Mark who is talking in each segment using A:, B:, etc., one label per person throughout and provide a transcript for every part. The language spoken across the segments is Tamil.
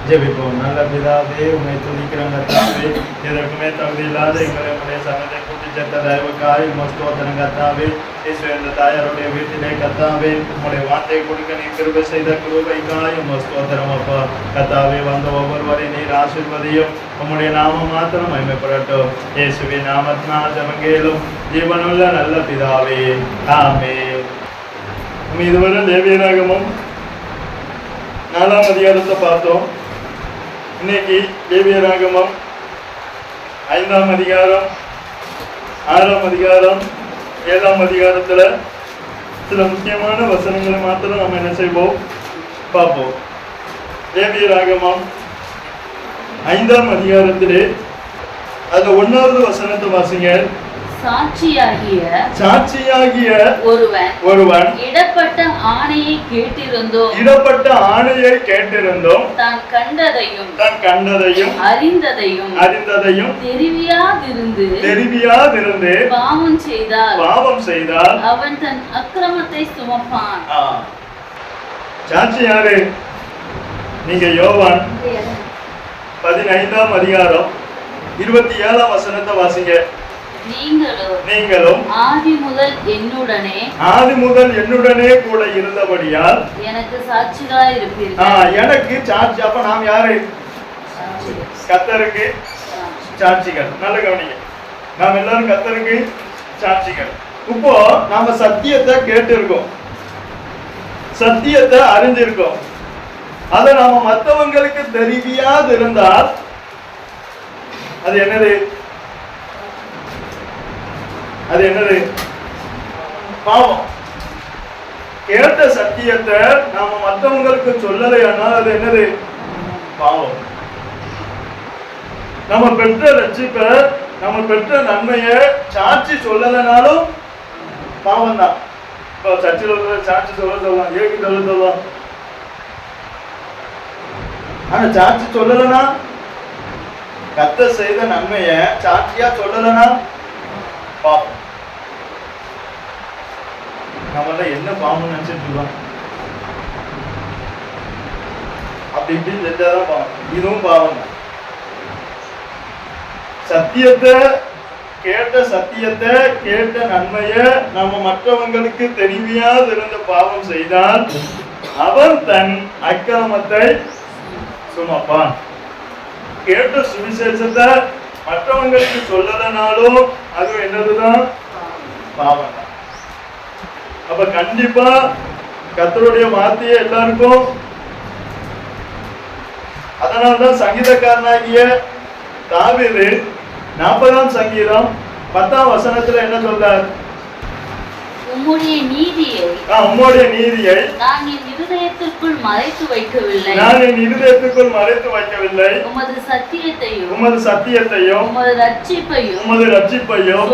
A: ஜெபிப்போம். நல்ல பிதாவே, உம்மை துதிக்கிறோம் கர்த்தாவே. எதற்குமே தகுதி இல்லாத எங்களை உம்முடைய சன்னதியை கூட்டி சேர்த்த தயவுக்காய் ஸ்தோத்திரம் கர்த்தாவே. இயேசு இந்த தாயாருடைய வீட்டிலே கர்த்தாவே உம்முடைய வார்த்தை கொடுக்க நீ கிருபை செய்த கிருபைக்காய் ஸ்தோத்திரம் அப்பா. கர்த்தாவே வந்த ஒவ்வொருவரையும் நீர் ஆசீர்வதியும். உம்முடைய நாமம் மாத்திரம் மகிமைப்படட்டும். இயேசுவின் நாமத்தினால் ஜெபங்கேளும் ஜீவனுள்ள நல்ல பிதாவே, ஆமென். இதுவரை லேவியராகமம் 4ஆம் அதிகாரத்தை பார்த்தோம். இன்னைக்கு லேவியராகமம் 5ஆம் அதிகாரம், 6ஆம் அதிகாரம், 7ஆம் அதிகாரத்துல சில முக்கியமான வசனங்களை மாத்திரம் நம்ம என்ன செய்வோம் பார்ப்போம். லேவியராகமம் 5ஆம் அதிகாரத்திலே அந்த 1வது வசனத்தை வாசிங்க. சாட்சியாகிய ஒருவன் இடப்பட்ட ஆணையை கேட்டிருந்தோம் தான் கண்டதையும் அறிந்ததையும் தெரிவியாதிருந்து பாவம் செய்தால் அவன் தன் அக்கிரமத்தை சுமப்பான். சாட்சி யாரு? நீங்க யோவான் 15ஆம் அதிகாரம் 27ஆம் வசனத்தை வாசிங்க. நீங்களும் ஆதி முதல் என்னுடனே கூட இருந்தபடியால் எனக்கு சாட்சிகளாய் இருப்பீர்கள். எனக்கு சாட்சி. அப்ப நாம் யாரு? கர்த்தருக்கு சாட்சிகள். நல்ல கவனிங்க, நாம் எல்லாரும் கர்த்தருக்கு சாட்சிகள். இப்போ நாம சத்தியத்தை கேட்டிருக்கோம், சத்தியத்தை அறிஞ்சிருக்கோம். அதை நாம மற்றவங்களுக்கு தெரிவியாது இருந்தால் அது என்னது? பாவம். கேட்ட சத்தியத்தை நாம மற்றவங்களுக்கு சொல்லலையானா அது என்னது? பாவம். நம்ம பெற்ற ரட்சிப்ப, நம்ம பெற்ற நன்மைய சாட்சி சொல்லலைனாலும் பாவம் தான். இப்போ சர்ச்சில் சாட்சி சொல்லலாம், ஏக்கு சொல்லலாம். ஆனா சாட்சி சொல்லலைன்னா, கர்த்தர் செய்த நன்மைய சாட்சியா சொல்லலைன்னா பாவம். நம்மள என்ன பாவம் நினைச்சிட்டு இருக்கோம்? அப்படி இப்படின்னு செஞ்சாதான் பாவம். இதுவும் பாவம் தான். சத்தியத்தை கேட்ட நன்மைய நம்ம மற்றவங்களுக்கு தெரிவியாது இருந்த பாவம் செய்தால் அவன் தன் அக்கிரமத்தை சுமப்பான். கேட்ட சுவிசேஷத்தை மற்றவங்களுக்கு சொல்லலனாலும் அது என்னதுதான்? பாவம் தான். அப்ப கண்டிப்பா கர்த்தருடைய வார்த்தையை எல்லாருக்கும். அதனால்தான் சங்கீதக்காரனாகிய தாவீது 40ஆம் சங்கீதம் 10ஆம் வசனத்துல என்ன சொல்றார்? உம்முடைய நீதியை நான் என் இருதயத்திற்குள் மறைத்து வைக்கவில்லை. உமது சத்தியத்தையும் உமது ரட்சிப்பையும்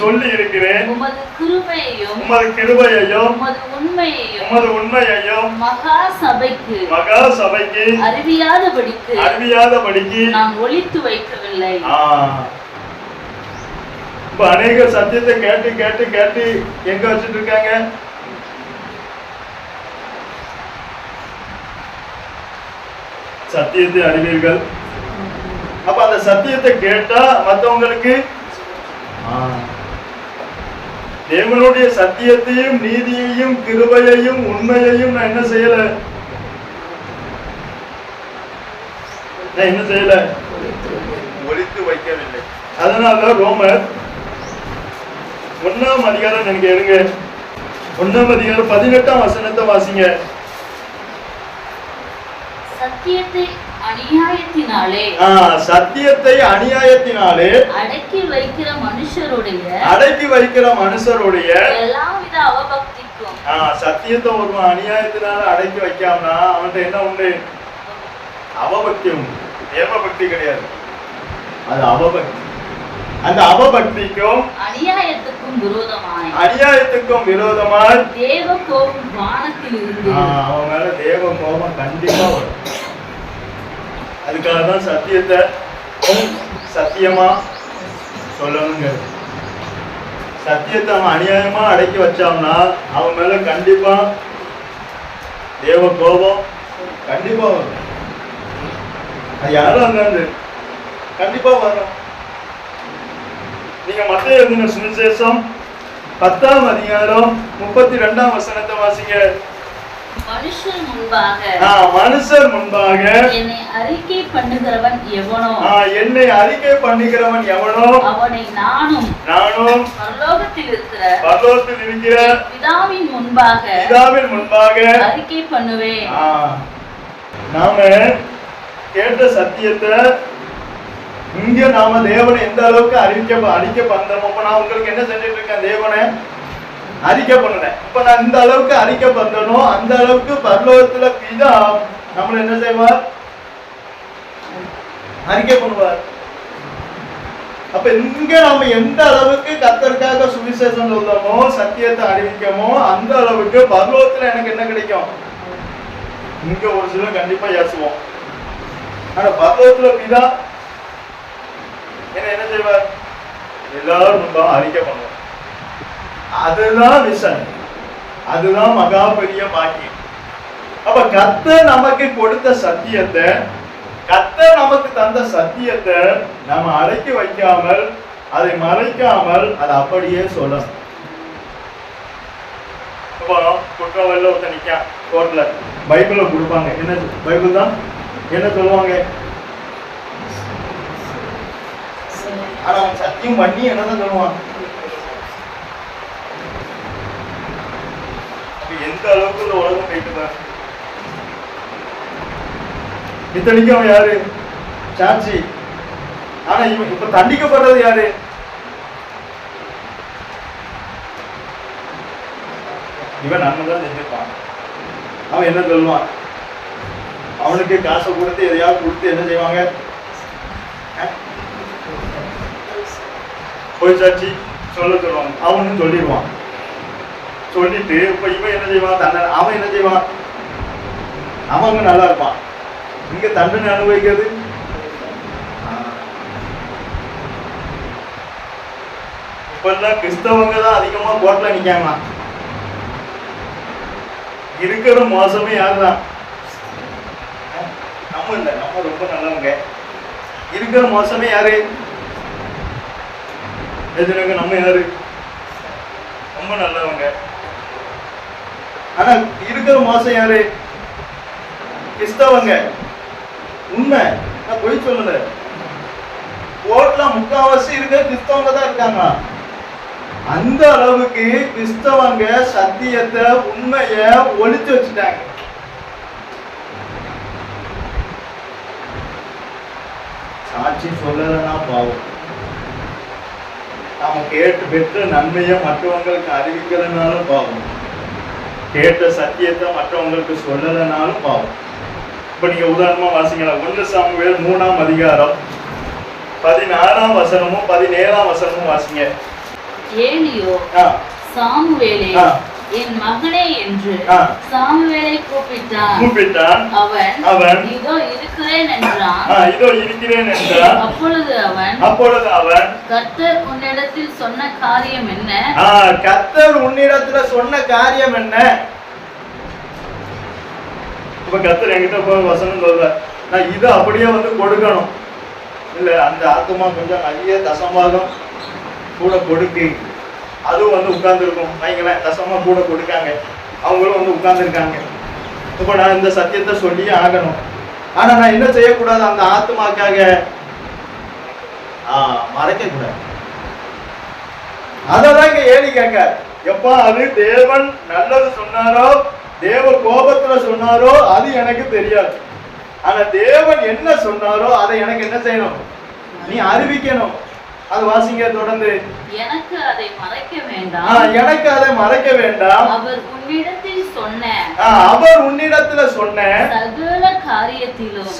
A: சொல்லி இருக்கிறேன். உமது கிருபையையும் உமது உண்மையையும் மகா சபைக்கு அறிவியாதபடிக்கு நான் ஒளித்து வைக்கவில்லை. இப்ப அநேக சத்தியத்தை கேட்டு எங்க வச்சுட்டு இருக்காங்க? சத்தியத்தை அறிவீர்கள். அப்ப அந்த சத்தியத்தை கேட்டா மற்றவங்களுக்கு தேவனுடைய சத்தியத்தையும் நீதியையும் கிருபையையும் உண்மையையும் நான் என்ன செய்யல? ஒளித்து வைக்கவில்லை. அதனால ரோமர் 1ஆம் அதிகாரம் நீங்க எடுங்க. 1ஆம் அதிகாரம் 18ஆம் வசனத்தை வாசிங்க. சத்தியத்தை அநியாயத்தினாலே அடக்கி வைக்கிற மனுஷருடைய எல்லாவித அவபக்திக்கும். சத்தியத்தை ஒரு அநியாயத்தினால அடக்கி வைக்காமனா அவன்கிட்ட என்ன உண்டு? அவபக்தி உண்டு. தேவபக்தி கிடையாது, அது அவபக்தி. அந்த அவபக்திக்கும் அநியாயத்துக்கும் விரோதமாய் தேவ கோபம் வானத்தில் இருந்து அவன் மேல தேவ கோபம் கண்டிப்பா வரும். அதுக்காக தான் சத்தியத்தை சத்தியமா சொல்லணுங்க. சத்தியத்தை அவன் அநியாயமா அடக்கி வச்சான்னா அவன் மேல கண்டிப்பா தேவ கோபம் கண்டிப்பா வரும். அது யாரும் அங்க கண்டிப்பா வரும். நீங்க மத்தேயு எழுதின சுவிசேஷம் 10ஆம் அதிகாரம் 32ஆம் வசனத்தை வாசிங்க.
B: மனுஷர் முன்பாக
A: என்னை அறிக்கை
B: பண்ணுகிறவன்
A: எவனோ
B: அவனை நானும் பரலோகத்தில்
A: இருக்கிற
B: பிதாவின் முன்பாக அறிக்கை பண்ணுவேன்.
A: நாம கேட்ட சத்தியத்தை இங்க நாம தேவனை எந்த அளவுக்கு அறிக்கை பண்றோம். அப்ப நான் உங்களுக்கு என்ன செஞ்சுட்டு இருக்கேன்? தேவனை அறிக்கை பண்ணுறேன். இப்ப நான் இந்த அளவுக்கு அறிக்கை பண்றனோ அந்த அளவுக்கு பரலோகத்துல பிதா நம்மள என்ன செய்வார்? அறிக்கை பண்ணுவார். அப்ப இங்க நாம எந்த அளவுக்கு கர்த்தருக்காக சுவிசேஷம் சொல்றோமோ, சத்தியத்தை அறிவிக்கமோ, அந்த அளவுக்கு பரலோகத்துல எனக்கு என்ன கிடைக்கும்? இங்க ஒரு சிலர் கண்டிப்பா ஏசுவோம். ஆனா பரலோகத்துல பிதா என்ன செய்வார்? எல்லாரும் முன்பாக அறிக்கை பண்ணுவார். அதுதான் விஷன், அதுதான் மகா பெரிய பாக்கியம். அப்ப கர்த்தர் நமக்கு கொடுத்த சத்தியத்தை, கர்த்தர் நமக்கு தந்த சத்தியத்தை நம்ம அடக்கி வைக்காமல், அதை மறைக்காமல், அதை அப்படியே சொல்லணும். இப்போ குற்றவாளியில ஒருத்தர் நிக்க கோர்ட்ல பைபிள கொடுப்பாங்க. என்ன பைபிள் தான் என்ன சொல்லுவாங்க? ஆனா அவன் சத்தியம் பண்ணி என்னதான் சொல்லுவான்? எந்த அளவுக்கு இந்த உலகம் போயிட்டுதான். இத்தனைக்கும் அவன் யாரு? சாட்சி. ஆனா இவன் இப்ப தண்டிக்கப்படுறது யாரு? இவன் நன்மைதான் செஞ்சிருப்பான். அவன் என்ன சொல்லுவான்? அவனுக்கு காசை கொடுத்து எதையாவது கொடுத்து என்ன செய்வாங்க? போய் சாட்சி சொல்ல சொல்லுவாங்க. அவனு சொல்லிடுவான். சொல்லிட்டு இப்ப இவன் என்ன செய்வான்? தண்டனை. அவன் என்ன செய்வான்? அவன் நல்லா இருப்பான். இங்க தண்டனை அனுபவிக்கிறது இப்பெல்லாம் கிறிஸ்தவங்க தான் அதிகமா கோர்ட்ல நிக்காங்க. இருக்கிற மோசமே யாருதான்? நம்ம இல்ல, நம்ம ரொம்ப நல்லவங்க. இருக்கிற மோசமே யாரு? எதுனாங்க நம்ம யாரு? ரொம்ப நல்லவங்க. ஆனா இருக்கிற மோசம் யாரு? கிறிஸ்தவங்க. உண்மை, நான் பொய் சொல்லல. கோர்ட்ல முக்காவாசி இருக்க கிறிஸ்தவங்க தான் இருக்காங்க. அந்த அளவுக்கு கிறிஸ்தவங்க சத்தியத்தை, உண்மைய ஒளிச்சு வச்சுட்டாங்க. சாட்சி சொல்லலன்னா பாவம். நாம கேட்டு பெற்ற நன்மையை மற்றவங்களுக்கு அறிவிக்கலனாலும் பாவம். கேட்ட சத்தியத்தை மற்றவங்களுக்கு சொல்லலனாலும் பாவம். இப்ப நீங்க உதாரணமா வாசிங்களா? 1 சாமுவேல் 3ஆம் அதிகாரம் 16ஆம் வசனமும் 17ஆம் வசனமும் வாசிங்க.
B: ஏலியோ சாமுவேலே என் மகனே என்று சாமுவேலை கூப்பிட்டான். அவன் இதோ இருக்கிறேன் என்றான். அப்பொழுது அவன் கர்த்தர் உன்னிடத்தில் சொன்ன காரியம் என்ன? கர்த்தர் உன்னிடத்துல சொன்ன காரியம் என்ன? இப்ப கர்த்தர் என்கிட்ட போய் வசனம் சொல்ற, நான் இதை அப்படியே வந்து கொடுக்கணும். இல்ல அந்த ஆத்மா கொஞ்சம் நிறைய தசம்பாகம் கூட கொடுக்கு, அதுவும் வந்து உட்கார்ந்து இருக்கும். வைங்களேன், தசமா கூட கொடுக்காங்க, அவங்களும் வந்து உட்கார்ந்து இருக்காங்க. இப்ப நான் இந்த சத்தியத்தை சொல்லி ஆகணும். ஆனா நான் என்ன செய்யக்கூடாது? அந்த ஆத்மாக்காக மறைக்க கூடாது. அததான் இங்க ஏலி கேட்க, எப்பா அது தேவன் நல்லது சொன்னாரோ, தேவ கோபத்துல சொன்னாரோ அது எனக்கு தெரியாது. ஆனா தேவன் என்ன சொன்னாரோ அதை எனக்கு என்ன செய்யணும்? நீ அறிவிக்கணும். அது வாசிங்க தொடர்ந்து. எனக்கு அதை மறைக்க வேண்டாம். அவர்
A: உன்னிடத்தில் சொன்ன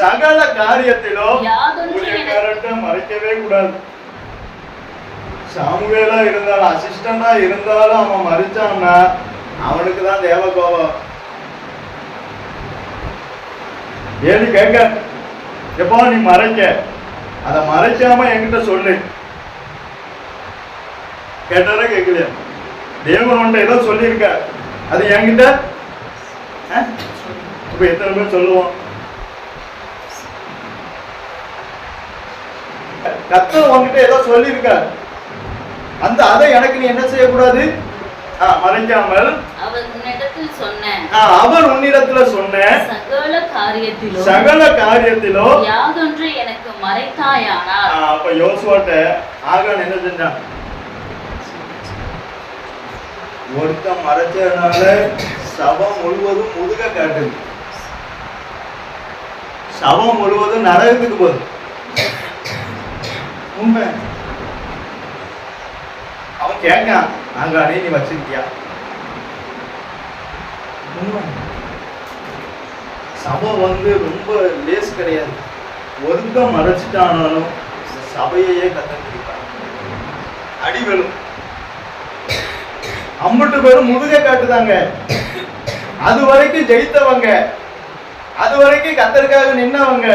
A: சகல காரியத்திலும் மறைக்கவே கூடாது. சாமுவேலா இருந்தாலும் அசிஸ்டண்டா இருந்தாலும் அவன் மறைச்சான்னா அவனுக்கு தான் தேவ கோபம். ஏலி கேட்க, எப்போ நீ மறைக்க, அதை மறைக்காம என்கிட்ட சொல்லு. கேட்டாரா கேட்கலையா? தேவன் ஒன்றை ஏதோ சொல்லியிருக்க, அது என்கிட்ட இப்ப எத்தனை பேர் சொல்லுவோம்? கர்த்தர் உன்கிட்ட ஏதோ சொல்லியிருக்கார். அதை எனக்கு நீ என்ன செய்யக்கூடாது? மறைக்காமல்
C: அவர் உன்னிடத்தில் சொன்ன
A: சகல காரியத்திலோ
C: யாதொன்று எனக்கு மறைத்தாயானால்.
A: அப்ப யோசுவாட்ட ஆகான் என்ன செஞ்சான்? ஒருத்தன் மறைச்சதுனால சபம் முழுவதும் முதுக காட்டுது, சபம் முழுவதும் நரகத்துக்கு போகுது. உண்மை. அவன் கேட்கான், ஆகானே நீ வச்சிருக்கியா? உண்மை. சபம் ரொம்ப லேஸ் கிடையாது. ஒருத்தன் மறைச்சிட்டானாலும் சபையே கத்தரிப்பான், அடிவெளும். அம்பட்டு பேரும் முதுக காட்டுதாங்க. அது வரைக்கும் ஜெயித்தவங்க, அது வரைக்கும் கத்தருக்காக நின்னவங்க,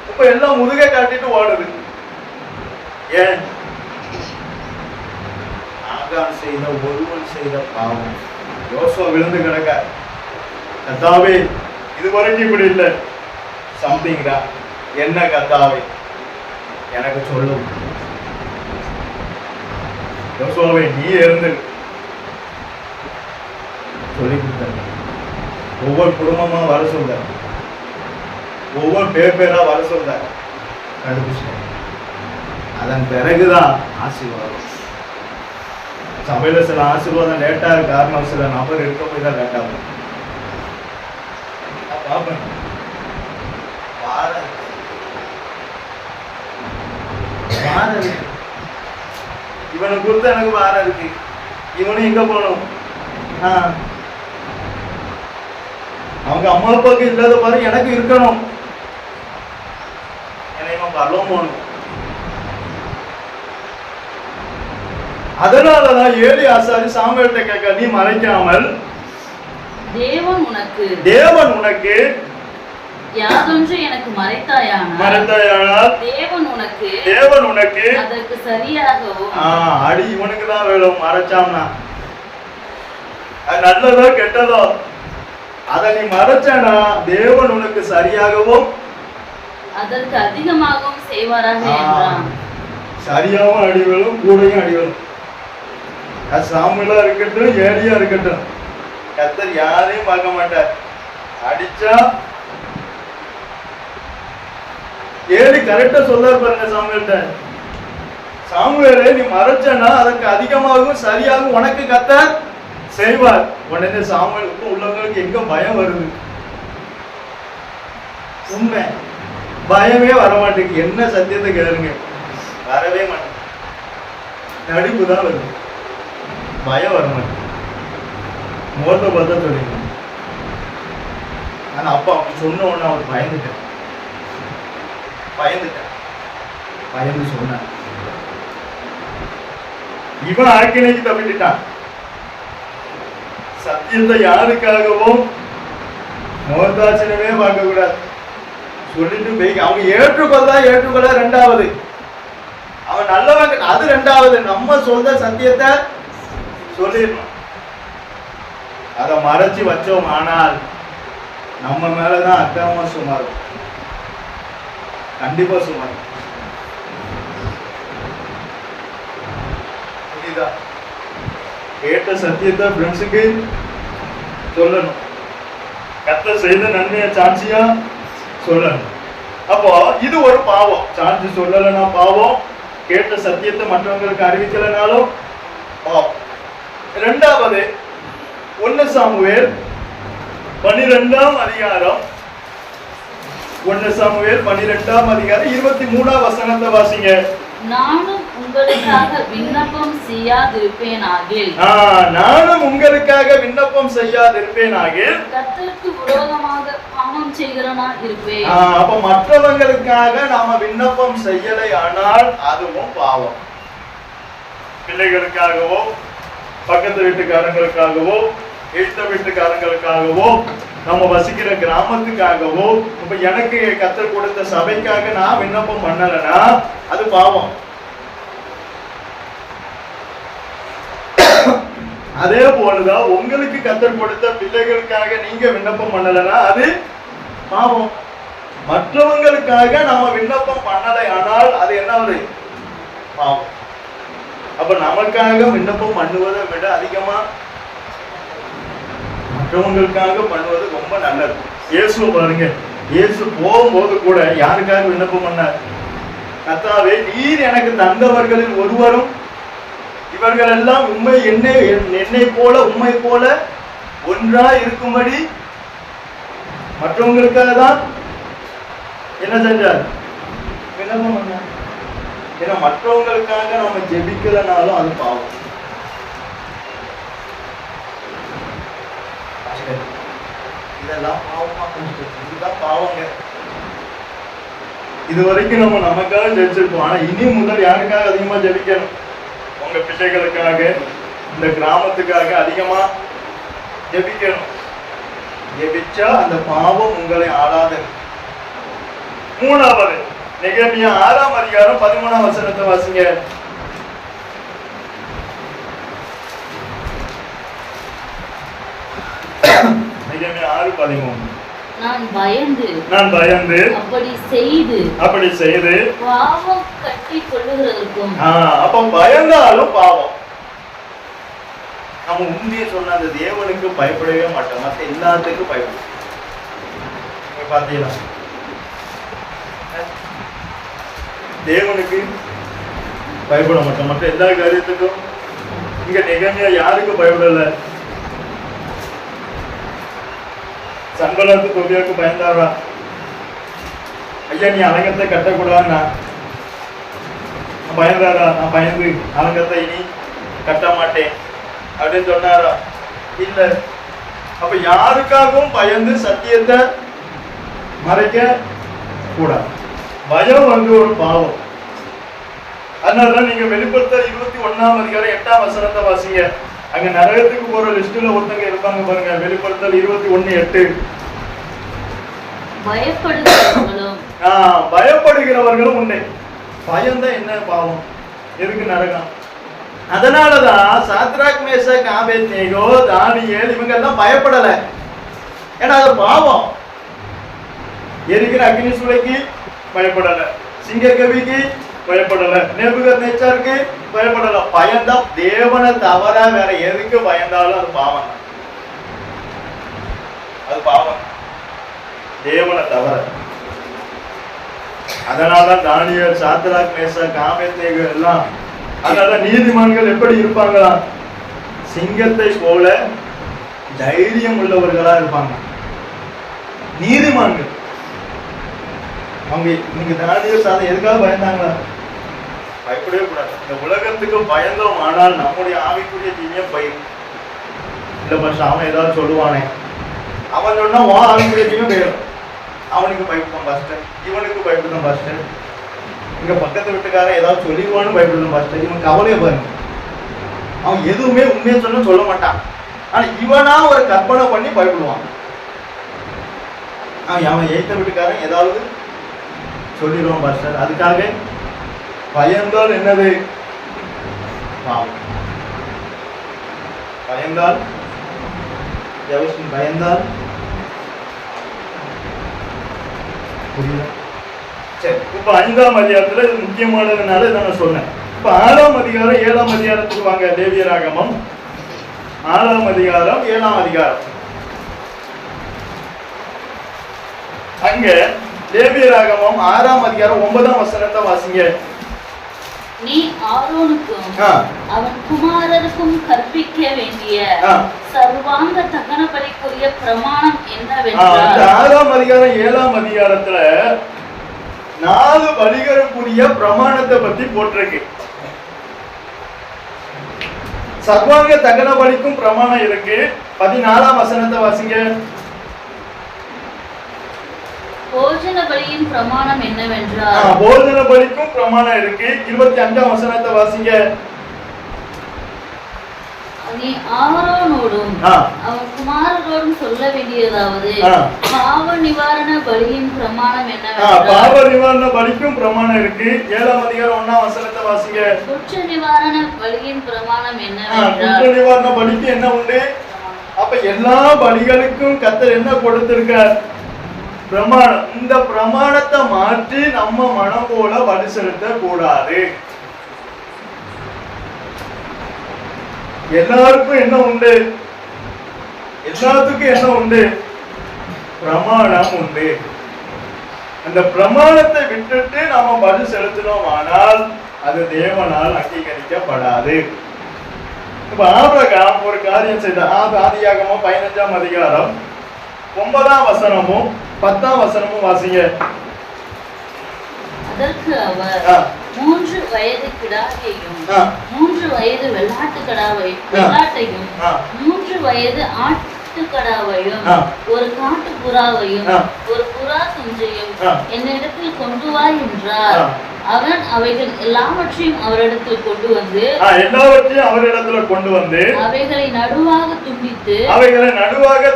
A: இப்ப எல்லாம் முதுக காட்டிட்டு ஓடுது. ஏன்? ஆகான் செய்த ஒருவன் செய்த பாவம். யோசுவா விழுந்து கிடக்க, கர்த்தாவே இது வரைக்கும் இப்படி இல்லை, சம்திங்டா, என்ன கர்த்தாவே எனக்கு சொல்லும். யோசுவாவே நீ இருந்து சொல்லி கொடுத்தாங்க. ஒவ்வொரு குடும்பமா வர சொல்ற, ஒவ்வொரு பேரா வர சொல்ற, கண்டுபிடிச்சிட்டேன். அதன் பிறகுதான் ஆசீர்வாதம். சபையில சில ஆசீர்வாதம் லேட்டா இருக்கு, காரணம் சில நபர் இருக்க போய் தான் லேட்டா இருக்கும். பாப்பேன் இவனை குறித்து எனக்கு வாரம் இருக்கு, இவனும் எங்க போகணும்? அவங்க அம்மா அப்பாவுக்கு இல்லாத பாரு எனக்கு இருக்கணும், என்னையும் பரலோகம் போகணும். அதனாலதான் ஏலி ஆசாரி சாமுவேல்கிட்ட கேட்க, நீ மறைக்காமல்
C: தேவன் உனக்கு யாதொன்று எனக்கு
A: மறைத்தாயானால் தேவன் உனக்கு
C: அதற்கு சரியாகவும்.
A: அடி இவனுக்கு தான் வேணும். மறைச்சாம்னா நல்லதோ கெட்டதோ அதை நீ மறைச்சனா தேவன் உனக்கு சரியாகவும்
C: அதற்கு அதிகமாகவும் செய்வாராக என்றான்.
A: சரியாவும் அடிவலும் கூடையும் அடிவலும். சாமுவேலா இருக்கட்டும், ஏலியா இருக்கட்டும், கர்த்தர் யாரையும் பார்க்க மாட்டார். அடிச்சா ஏலி கரெக்டா சொல்றாரு பாருங்க சாமுவேல்கிட்ட, சாமுவேலே நீ மறைச்சனா அதற்கு அதிகமாகவும் சரியாகவும் உனக்கு கர்த்தர் செய்வார். உடனே சாமுவேலுக்கு உள்ளவங்களுக்கு எங்க பயம் வருது? உண்மை, பயமே வரமாட்டேங்குது. என்ன சத்தியத்தை கேளுங்க, வரவே மாட்டேங்குது. நடிப்பு தான் வருது, பயம் வரமாட்டேங்குது. முகத்தை பார்த்தா சொல்லிங்க. ஆனா அப்பா அப்படி சொன்ன உடனே அவர் பயந்துட்டேன், பயந்து சொன்னார். இவன் ஆக்கினைக்கு தப்பிட்டான். சத்தியத்தை யாருக்காகவும் மோதாட்சணமே பார்க்க கூடாது. சொல்லிட்டு போய் அவங்க ஏற்றுக்கொள்ள ரெண்டாவது, அவன் நல்லவன் அது ரெண்டாவது. நம்ம சொல்ற சத்தியத்தை சொல்லிடணும். அதை மறைச்சு வச்சோம் ஆனால் நம்ம மேலதான் அக்கிரமமா சுமார், கண்டிப்பா சுமார். புரியுதா? கேட்ட சத்தியத்தை ஃப்ரெண்ட்ஸுக்கு சொல்லணும். கர்த்தர் செய்த நன்மையை சாட்சியா சொல்லணும். அப்போ இது ஒரு பாவம். சாட்சி சொல்லலைன்னா பாவம், கேட்ட சத்தியத்தை மற்றவங்களுக்கு அறிவிக்கலைனாலும் பாவம். இரண்டாவது 1 சாமுவேல் 12ஆம் அதிகாரம் 23ஆம் வசனத்தை வாசிங்க.
C: நானும் உங்களுக்காக விண்ணப்பம் செய்யாதிருப்பேனாகில் கர்த்தருக்கு விரோதமாக பாவம் செய்கிறனா இருப்பேன்.
A: அப்ப மற்றவங்களுக்காக நாம விண்ணப்பம் செய்யலை ஆனால் அதுவும் பாவம். பிள்ளைகளுக்காகவோ, பக்கத்து வீட்டுக்காரங்களுக்காகவோ, எழுத்த வீட்டுக்காரங்களுக்காகவோ, நம்ம வசிக்கிற கிராமத்துக்காகவோ, இப்ப எனக்கு கர்த்தர் கொடுத்த சபைக்காக நான் விண்ணப்பம் பண்ணலனா அது பாவம். அதே போலதான் உங்களுக்கு கர்த்தர் கொடுத்த பிள்ளைகளுக்காக நீங்க விண்ணப்பம் பண்ணலனா அது பாவம். மற்றவங்களுக்காக நாம விண்ணப்பம் பண்ணலை ஆனால் அது என்ன? பாவம். அப்ப நமக்காக விண்ணப்பம் பண்ணுவதை விட அதிகமா மற்றவங்களுக்காக பண்ணுவது ரொம்ப நல்லது. இயேசு பாருங்க, இயேசு போகும்போது கூட யாருக்காக விண்ணப்பம் பண்ணார்? கர்த்தாவே, நீர் எனக்கு தந்தவர்களில் ஒருவரும் இவர்கள் எல்லாம் என்னை போல உம்மை போல ஒன்றா இருக்கும்படி மற்றவங்களுக்காக தான் என்ன செஞ்சார்? விண்ணப்பம் பண்ணார். ஏன்னா மற்றவங்களுக்காக நம்ம ஜெபிக்கலனாலும் அது பாவம். இதெல்லாம் பாவமா? இதுதான் பாவங்க. இது வரைக்கும் நம்ம நமக்காக ஜெபிச்சிருப்போம். ஆனா இனி முதல் யாருக்காக அதிகமா ஜெபிக்கணும்? உங்க பிள்ளைகளுக்காக, இந்த கிராமத்துக்காக அதிகமா ஜெபிக்கணும். ஜெபிச்சா அந்த பாவம் உங்களை ஆளாது. மூணாவது, நெகேமியா 6ஆம் அதிகாரம் 13ஆம் வசனத்தை வாசிங்க. நெகேமியா 6:13.
C: நான் பயந்து அப்படி செய்து பாவம் கட்டி கொள்ளுகிறதற்கும்.
A: அப்ப பயந்தாலும் பாவம். நம்ம உண்மையை சொன்ன அந்த தேவனுக்கு பயப்படவே மாட்டோம், மற்ற எல்லாத்துக்கும் பயப்படும். பாத்தீங்களா? தேவனுக்கு பயப்பட மாட்டோம், மற்ற எல்லா காரியத்துக்கும். இங்க நெகேமியா யாருக்கு பயப்படல? சன்பலாத்து தொபியாவுக்கு பயந்தாரா? ஐயா, நீ அலங்கத்தை கட்டக்கூடாதுன்னா பயந்தாரா? நான் பயந்து அலங்கத்தை இனி கட்ட மாட்டேன் அப்படின்னு சொன்னாரா? இல்ல. அப்ப யாருக்காகவும் பயந்து சத்தியத்தை மறைக்க கூடாது. பயம் வந்து ஒரு பாவம். அதனாலதான் நீங்க வெளிப்படுத்தல் 21ஆம் அதிகாரம் 8ஆம் வசனத்தை வாசிங்க. அங்க நரகத்துக்கு போற லிஸ்ட்ல ஒருத்தங்க இருப்பாங்க பாருங்க. வெளிப்படுத்தல் 21:8. பயப்படுகிறவர்களும் உண்டு. பயந்தா என்ன பாவம்? எதுக்கு நரகம்? அதனாலதான் சாத்ராக், மேஷாக், ஆபேத்நேகோ, தானியேல் இவங்க எல்லாம் பயப்படல. ஏன்னா அது பாவம். எரிக்கிற அக்னி சூளைக்கு பயப்படல, சிங்கக்கவிக்கு பயப்படல, நேபுகத்நேச்சாருக்கு பயப்படல. பயந்தா தேவனை தவிர வேற எதுக்கு பயந்தாலும் அது பாவம். அது பாவம், தேவனை தவிர. அதனாலதான் தானியேல், சாத்ராக், மேஷாக், ஆபேத்நேகோ எல்லாம். அதனால நீதிமான்கள் எப்படி இருப்பாங்களா? சிங்கத்தை போல தைரியம் உள்ளவர்களா இருப்பாங்க நீதிமான்கள். அவங்க நீங்க தானியேல் சாதம் எதுக்காக பயந்தாங்களா? பயப்படவே கூடாது. இந்த உலகத்துக்கு பயந்தோம். ஆனால் நம்முடைய ஆவிக்குரிய தீமையும் பயிர் இல்ல பஸ். அவன் ஏதாவது சொல்லுவானே, அவன் சொன்னா வா ஆவிக்குரிய தீமையும் போயிடும். அவனுக்கு பயப்படுதான் பாஸ்டர், இவனுக்கு பயப்படுதான் பாஸ்டர், இங்க பக்கத்து வீட்டுக்காரன் ஏதாவது சொல்லிடுவான்னு பயப்படுதான் பாஸ்டர். இவன் கவலையை பாருங்க. அவன் எதுவுமே உண்மையை சொல்ல மாட்டான். ஆனா இவனா ஒரு கற்பனை பண்ணி பயப்படுவான். அவன் ஏத்த வீட்டுக்காரன் ஏதாவது சொல்லிடுவான் பாஸ்டர். அதுக்காக பயந்தால் என்னது? பாவம். பயந்தால் பயந்தால் புரியல. சரி, இப்ப 5ஆம் அதிகாரத்துல இது முக்கியமானதுனால இதை நான் சொன்னேன். இப்ப 6ஆம் அதிகாரம் 7ஆம் அதிகாரத்துக்கு வாங்க. லேவியராகமம் 6ஆம் அதிகாரம் 7ஆம் அதிகாரம். அங்க லேவியராகமம் 6ஆம் அதிகாரம் 9ஆம் வசனத்தை வாசிங்க.
C: நீ ஆரோனுக்கும் அவன் குமாரருக்கும் கற்பிக்க வேண்டிய சர்வாங்க தகன பலிக்குரிய பிரமாணம் என்னவென்றால்.
A: 6ஆம் அதிகாரம் 7ஆம் அதிகாரத்துல 4 பலிகளுக்குரிய பிரமாணத்தை பத்தி போட்டிருக்கு. சர்வாங்க தகன பலிக்கும் பிரமாணம் இருக்கு. 14ஆம் வசனத்தை வாசிங்க.
C: போஜன பலியின் பிரமாணம் என்னவென்றால்.
A: போஜன பலிக்கும் பிரமாணம் இருக்கு. 25ஆம் வசனத்தை வாசிங்க.
C: நீ ஆரோனோடும் அவன் குமாரரோடும் சொல்ல வேண்டியதாவது பாவ நிவாரண பலியின் பிரமாணம் என்னவென்றால்.
A: பாவ நிவாரண பலிக்கும் பிரமாணம் இருக்கு. 7ஆம் அதிகாரம் 1ஆம் வசனத்தை வாசிங்க.
C: குற்ற நிவாரண பலியின் பிரமாணம் என்னவென்றால்.
A: குற்ற நிவாரண பலிக்கு என்ன உண்டு? அப்ப எல்லா பலிகளுக்கும் கர்த்தர் என்ன கொடுத்திருக்கார்? பிரமாணம். இந்த பிரமாணத்தை மாற்றி நம்ம மனம் போல பலி செலுத்த கூடாது. எல்லாருக்கும் என்ன உண்டு? எல்லாத்துக்கும் என்ன உண்டு? பிரமாணம் உண்டு. அந்த பிரமாணத்தை விட்டுட்டு நாம பதில் செலுத்தினோம் ஆனால் அது தேவனால் அங்கீகரிக்கப்படாது. இப்ப ஆபிரகாம் ஒரு காரியம் செய்தார். ஆதியாகமம் 15ஆம் அதிகாரம் 9ஆம் வசனமும் 10ஆம் வசனமும் வாசிங்க.
C: அதற்கு அவர் 3 வயது கிடாரியையும் 3 வயது வெள்ளாட்டையும் 3 வயது ஆட்டுக்கடாவையும் ஒரு காட்டு புறாவையும் ஒரு புறா குஞ்சையும் என்னிடத்தில் கொண்டு வா என்றார். அவன் அவைகள் எல்லாவற்றையும் அவரிடத்தில் கொண்டு வந்து அவைகளை நடுவாக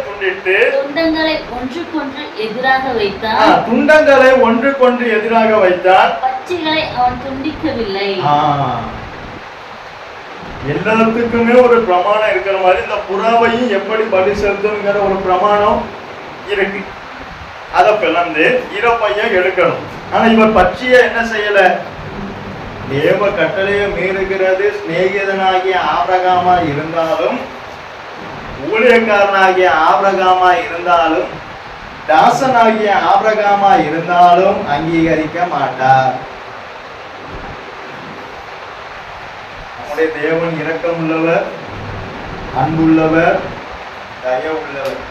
C: துண்டித்து துண்டங்களை ஒன்றுக்கொன்று எதிராக வைத்தான். பச்சைகளை அவன் துண்டிக்கவில்லை.
A: எல்லாத்துக்குமே ஒரு பிரமாணம் இருக்கிற மாதிரி இந்த புறாவையும் எப்படி பலி செலுத்துங்கிற ஒரு பிரமாணம் இருக்கு. அதை பிளந்து இறப்பைய எடுக்கணும். ஆனா இவர் பட்சிய என்ன செய்யல? தேவ கட்டளையை மீறுகிறது. சிநேகிதனாகிய ஆபிரகாமா இருந்தாலும், ஊழியக்காரனாகிய ஆபிரகாமா இருந்தாலும், தாசனாகிய ஆபிரகாமா இருந்தாலும் அங்கீகரிக்க மாட்டார். நம்முடைய தேவன் இரக்கம் உள்ளவர், அன்புள்ளவர், தயவு உள்ளவர்.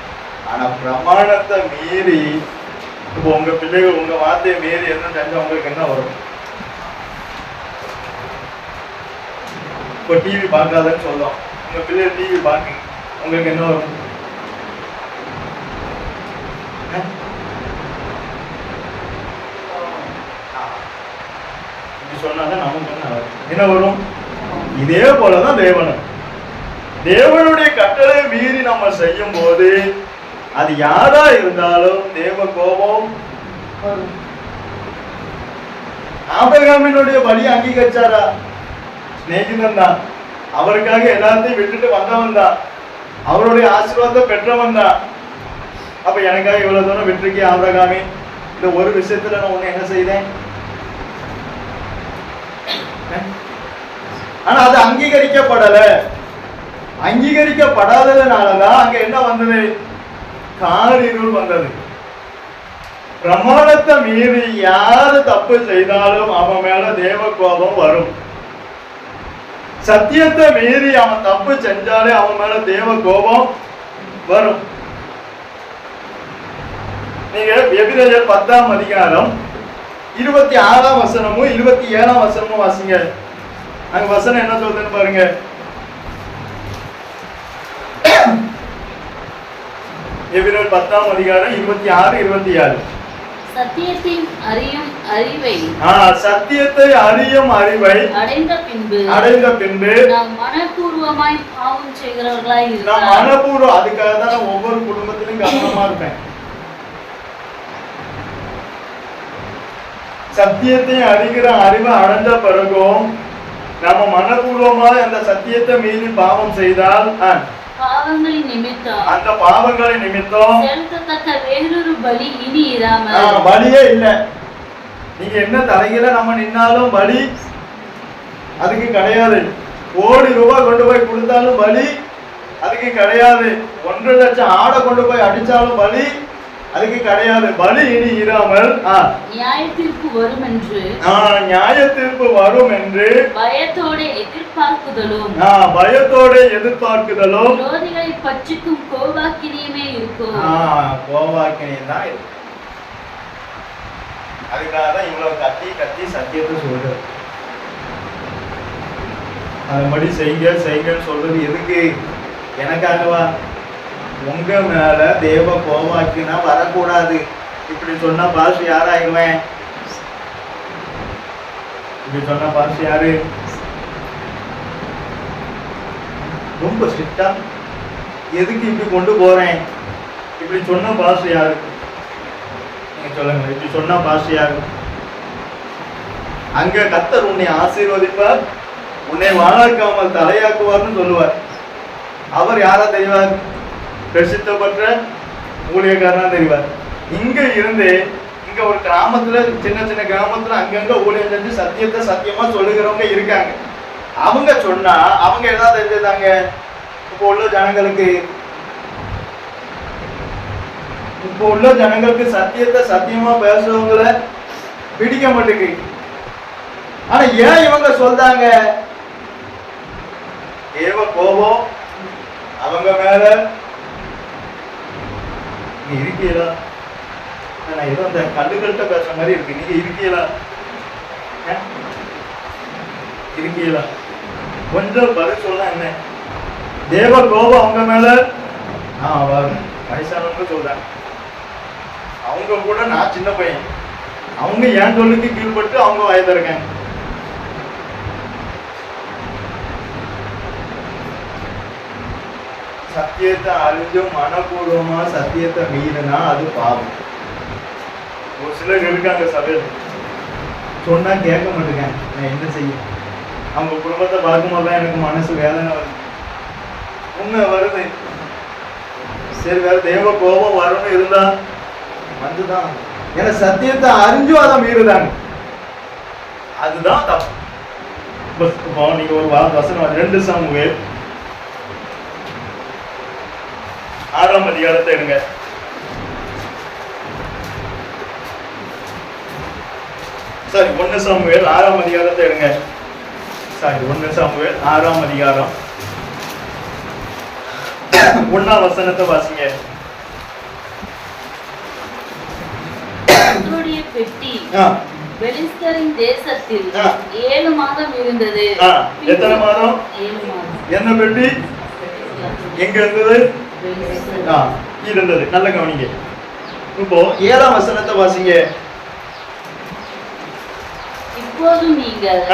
A: ஆனா பிரமாணத்தை மீறி இப்போ உங்க பிள்ளைகள் உங்க வார்த்தையை மீறி என்ன செஞ்சா உங்களுக்கு என்ன வரும்? இப்போ டிவி பார்க்காதன்னு சொல்லும். உங்க பிள்ளைகள் டிவி பார்க்குங்க, உங்களுக்கு என்ன வரும்? இப்படி சொன்னாதான் நமக்கு என்ன வரும்? இதே போலதான் தேவனும். தேவனுடைய கட்டளை மீறி நம்ம செய்யும் போது அது யாரா இருந்தாலும் தேவ கோபம் வரும். ஆபிரகாமினுடைய பலி அங்கீகரிச்சாரா? சிநேகிதன் தான். அவருக்காக எல்லாத்தையும் விட்டுட்டு வந்தவன் தான். அவருடைய ஆசீர்வாதத்தை பெற்றவன் தான். அப்ப எனக்காக இவ்வளவு தூரம் விட்டுருக்கே ஆபிரகாமே, இந்த ஒரு விஷயத்துல நான் உன்னை என்ன செய்தேன்? ஆனா அது அங்கீகரிக்கப்படல. அங்கீகரிக்கப்படாததுனாலதான் அங்க என்ன வந்தது? காரிருள் வந்தது. பிரமாணத்தை மீறி யாரு தப்பு செய்தாலும் அவன் மேல தேவ கோபம் வரும். சத்தியத்தை மீறி அவன் தப்பு செஞ்சாலே அவன் மேல தேவ கோபம் வரும். நீங்க எபிரேயர் 10ஆம் அதிகாரம் 26ஆம் வசனமும் 27ஆம் வசனமும் வாசிங்க. அங்க வசனம் என்ன சொல்றதுன்னு பாருங்க. எபிரேயர் 10ஆம் அதிகாரம் 26, 27.
C: சத்தியத்தை அறியும் அறிவை அடைந்த பின்பு நாம் மனப்பூர்வமாய் பாவம் செய்கிறவர்களாய் இருக்கிறோம்.
A: மனப்பூர்வம். அதுக்காக தான் ஒவ்வொரு குடும்பத்திலும் கவனமா இருப்பேன். சத்தியத்தை அறிகிற அறிவை அடைந்த பிறகும் நம்ம மனப்பூர்வமா அந்த சத்தியத்தை மீறி பாவம் செய்தால் அந்த பாவங்களின் நிமித்தம்
C: செலுத்தத்தக்க வேறொரு பலி இனி இராமல்,
A: பலியே இல்ல. நீங்க என்ன தலையில நம்ம நின்னாலும் பலி அதுக்கு கிடையாது. கோடி ரூபாய் கொண்டு போய் கொடுத்தாலும் பலி அதுக்கு கிடையாது. 1 லட்சம் ஆடை கொண்டு போய் அடிச்சாலும் பலி அதுக்கு கிடையாது. பலி இனி இராமல்
C: நியாய தீர்ப்பு
A: வரும் என்று
C: பயத்தோட எதிர்பார்க்குதலும் விரோதிகளை பற்றிக்கும் கோபாக்கினியுமே இருக்கும்.
A: கோபாக்கினியம் தான் இருக்கு. அதுக்காக தான் இவ்வளவு கத்தி கத்தி சத்தியத்தை சொல்றது. அதுபடி செய்யுங்கன்னு சொல்றது எதுக்கு? எனக்காகவா? உங்க மேல தேவ கோபாக்கினா வரக்கூடாது. இப்படி சொன்னா பாஸ் யாராயிருவேன்? இப்படி சொன்னா பாஸ் யாரு? ரொம்ப ஸ்ட்ரிக்டா எதுக்கு இப்படி கொண்டு போறேன்? இப்படி சொன்னா பாஸ் யாரு? நீங்க சொல்லுங்க. இப்படி சொன்னா பாஸ் யாரு? அங்க கர்த்தர் உன்னை ஆசீர்வதிப்பார், உன்னை வாழாக்காமல் தலையாக்குவார்னு சொல்லுவார். அவர் யாரா தெரிவார்? பிரசித்தப்பட்ட ஊழியக்காரனா தெரிவார். இங்க இருந்து இங்க ஒரு கிராமத்துல, சின்ன சின்ன கிராமத்துல அங்கங்க ஊழியம் செஞ்சு சத்தியத்தை சத்தியமா சொல்லுகிறவங்க இருக்காங்க. அவங்க சொன்னா அவங்க என்ன தெரிஞ்சுதாங்க? இப்போ உள்ள ஜனங்களுக்கு சத்தியத்தை சத்தியமா பேசுறவங்கள பிடிக்க மாட்டேங்குது. ஆனா ஏன் இவங்க சொல்றாங்க? தேவ கோபம் அவங்க மேல நீ இருக்கீங்களா? நான் ஏதோ அந்த கல்லுகள்கிட்ட பேசுற மாதிரி இருக்கு. நீங்க இருக்கீங்களா? இருக்கீங்களா? கொஞ்சம் பதில் சொல்ல என்ன? தேவ கோபம் அவங்க மேல வயசானவங்க சொல்றாங்க. அவங்க கூட நான் சின்ன பையன், அவங்க என் சொல்லுக்கு கீழ்பட்டு அவங்க வயதிருக்காங்க. சத்தியத்தை அறிஞ்சும் மனப்பூர்வமா சத்தியத்தை மீறினா அது பாவம். ஒரு சிலர் இருக்காங்க சபையில், சொன்னா கேட்க மாட்டேங்க. நான் என்ன செய்ய? அவங்க குடும்பத்தை பார்க்கும்போது தான் எனக்கு மனசு வேதனை வருது. உண்மை வருது. சரி, வேற தேவ கோபம் வரணும் இருந்தா வந்துதான். ஏன்னா சத்தியத்தை அறிஞ்சும் அதை மீறுதாங்க. அதுதான் தப்பு. நீங்க ஒரு வசனம் 2 சாமுவேல் 6ஆம் அதிகாரத்தை எடுங்க. சாரி, 1 சாமுவேல் 6ஆம் அதிகாரத்தை எடுங்க. சாரி, 1 சாமுவேல் 6ஆம் அதிகாரம் 1ஆம் வசனத்தை வாசிங்க.
C: கர்த்தருடைய பெட்டி பெலிஸ்தரின் தேசத்தில் 7 மாதம் இருந்தது.
A: எத்தனை மாதம்?
C: 7 மாதம்.
A: என்ன பெட்டி எங்க இருந்தது? இருந்தது. நல்ல கவனிங்க. இப்போ 7ஆம் வசனத்தை வாசிங்க.
C: இப்போது நீங்கள்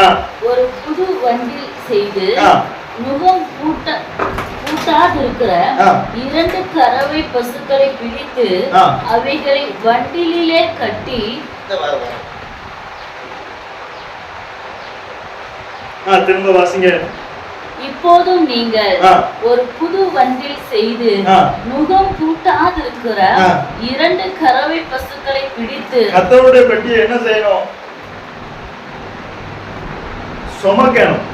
C: ஒரு புது வண்டில் செய்து நுகம் பூட்டாதிருக்கிற 2 கறவை பசுக்களை பிடித்து அவைகளை வண்டிலே கட்டி
A: திரும்ப வாசிங்க.
C: இப்போதும் நீங்கள் ஒரு புது வண்டில் செய்து நுகம் பூட்டாதிருக்கிற 2 கறவை பசுக்களை பிடித்து.
A: கர்த்தருடைய பெட்டியை என்ன செய்யணும்? சுமக்கணும்.